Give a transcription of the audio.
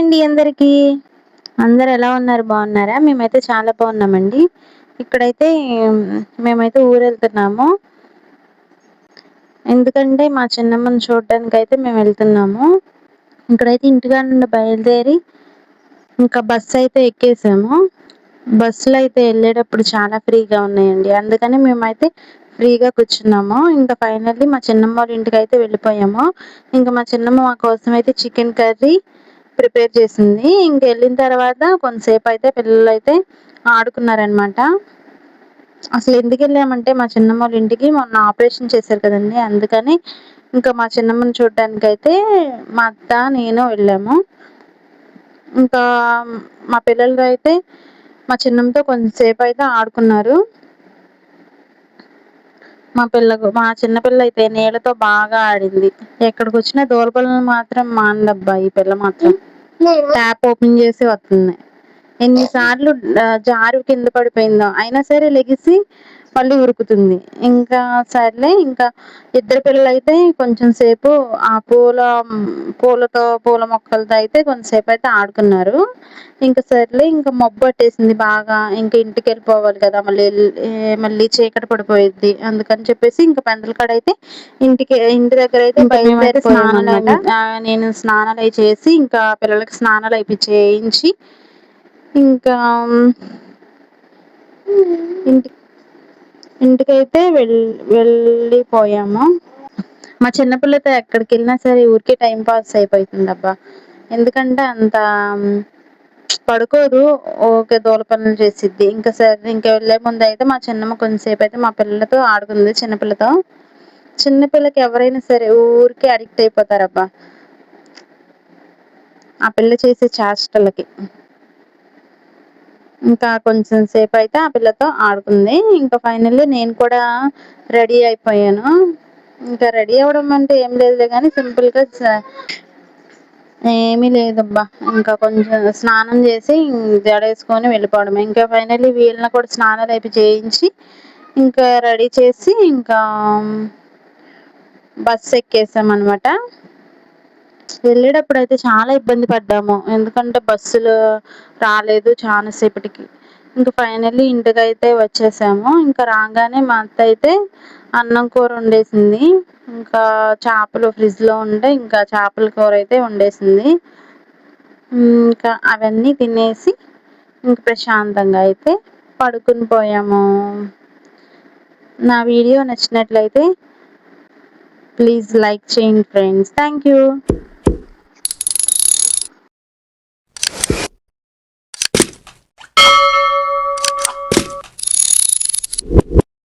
అండి అందరికీ. అందరూ ఎలా ఉన్నారు? బాగున్నారా? మేమైతే చాలా బాగున్నామండి. ఇక్కడైతే మేమైతే ఊరెళ్తున్నాము. ఎందుకంటే మా చిన్నమ్మని చూడడానికైతే మేమెళ్తున్నాము. ఇక్కడైతే ఇంటికాడ నుండి బయలుదేరి ఇంకా బస్సయితే ఎక్కేసాము. బస్సులో అయితే ఎళ్ళేటప్పుడు చాలా ఫ్రీగా ఉన్నాయండి. అందుకని మేమైతే ఫ్రీగా కూర్చున్నాము. ఇంకా ఫైనల్లీ మా చిన్నమ్మ వాళ్ళ ఇంటికైతే వెళ్ళిపోయాము. ఇంకా మా చిన్నమ్మ మా కోసమైతే చికెన్ కర్రీ ప్రిపేర్ చేసింది. ఇంకెళ్ళిన తర్వాత కొంతసేపయితే పిల్లలైతే ఆడుకున్నారనమాట. అసలు ఎందుకెళ్ళామంటే మా చిన్నమ్మ వాళ్ళ ఇంటికి మొన్న ఆపరేషన్ చేశారు కదండీ! అందుకని ఇంకా మా చిన్నమ్మని చూడడానికైతే మా అత్త, నేను వెళ్ళాము. ఇంకా మా పిల్లలు అయితే మా చిన్నమ్మతో కొంతసేపయితే ఆడుకున్నారు. మా చిన్న పిల్లయితే నీళ్ళతో బాగా ఆడింది. ఎక్కడికొచ్చినా దూలపిల్లలు మాత్రం మానదబ్బా ఈ పిల్ల మాత్రం. ట్యాప్ ఓపెన్ చేసి వస్తుంది. ఎన్ని సార్లు జారి కింద పడిపోయిందో. అయినా సరే లెగిసి మళ్ళీ ఉరుకుతుంది. ఇంకా సర్లే ఇంకా ఇద్దరు పిల్లలైతే కొంచెం సేపు ఆ పూల మొక్కలతో అయితే కొంతసేపయితే ఆడుకున్నారు. ఇంక సర్లే ఇంక మబ్బట్టేసింది బాగా. ఇంక ఇంటికెళ్ళిపోవాలి కదా! మళ్ళీ చీకటి పడిపోయిద్ది. అందుకని చెప్పేసి ఇంక పెందలకాడైతే ఇంటి దగ్గరైతే బయలుదేరిపోయామనమాట. నేను స్నానాలయి చేసి ఇంకా పిల్లలకి స్నానాలయిపిచ్చేయించి ఇంకా ఇంటికైతే వెళ్ళిపోయాము. మా చిన్న పిల్లతో ఎక్కడికెళ్ళినా సరే ఊరికే టైం పాస్ అయిపోతుందబ్బా. ఎందుకంటే అంత పడుకోదు. ఊకే దూల పనులు చేసిద్ది. ఇంకా సరే ఇంక వెళ్ళే ముందయితే మా చిన్నమ్మ కొంతసేపయితే మా పిల్లలతో ఆడుకుంది చిన్న పిల్లతో. చిన్న పిల్లకి ఎవరైనా సరే ఊరికే అడిక్ట్ అయిపోతారబ్బా. ఆ పిల్ల చేసే చేష్టలకి. ఇంకా కొంచెం సేపయితే ఆ పిల్లతో ఆడుకుంది. ఇంకా ఫైనల్లీ నేను కూడా రెడీ అయిపోయాను. ఇంకా రెడీ అవ్వడం అంటే ఏం లేదులే గానీ సింపుల్‌గా ఏమీ లేదబ్బా. ఇంకా కొంచెం స్నానం చేసి జడేసుకొని వెళ్ళిపోవడమే. ఇంకా ఫైనల్లీ వీళ్ళని కూడా స్నానాలయితే చేయించి ఇంకా రెడీ చేసి ఇంకా బస్సెక్కేసామనమాట. వెళ్ళేటప్పుడైతే చాలా ఇబ్బంది పడ్డాము. ఎందుకంటే బస్సులు రాలేదు చానా సేపటికి. ఇంక ఫైనల్లీ ఇంటికైతే వచ్చేసాము. ఇంకా రాంగానే మా అత్తయితే అన్నం కూర వండేసింది. ఇంకా చేపలు ఫ్రిడ్జ్‌లో ఉంటే ఇంకా చేపల కూరైతే వండేసింది. ఇంకా అవన్నీ తినేసి ఇంక ప్రశాంతంగా అయితే పడుకుని పోయాము. నా వీడియో నచ్చినట్లయితే ప్లీజ్ లైక్ చేయండి ఫ్రెండ్స్. Thank you.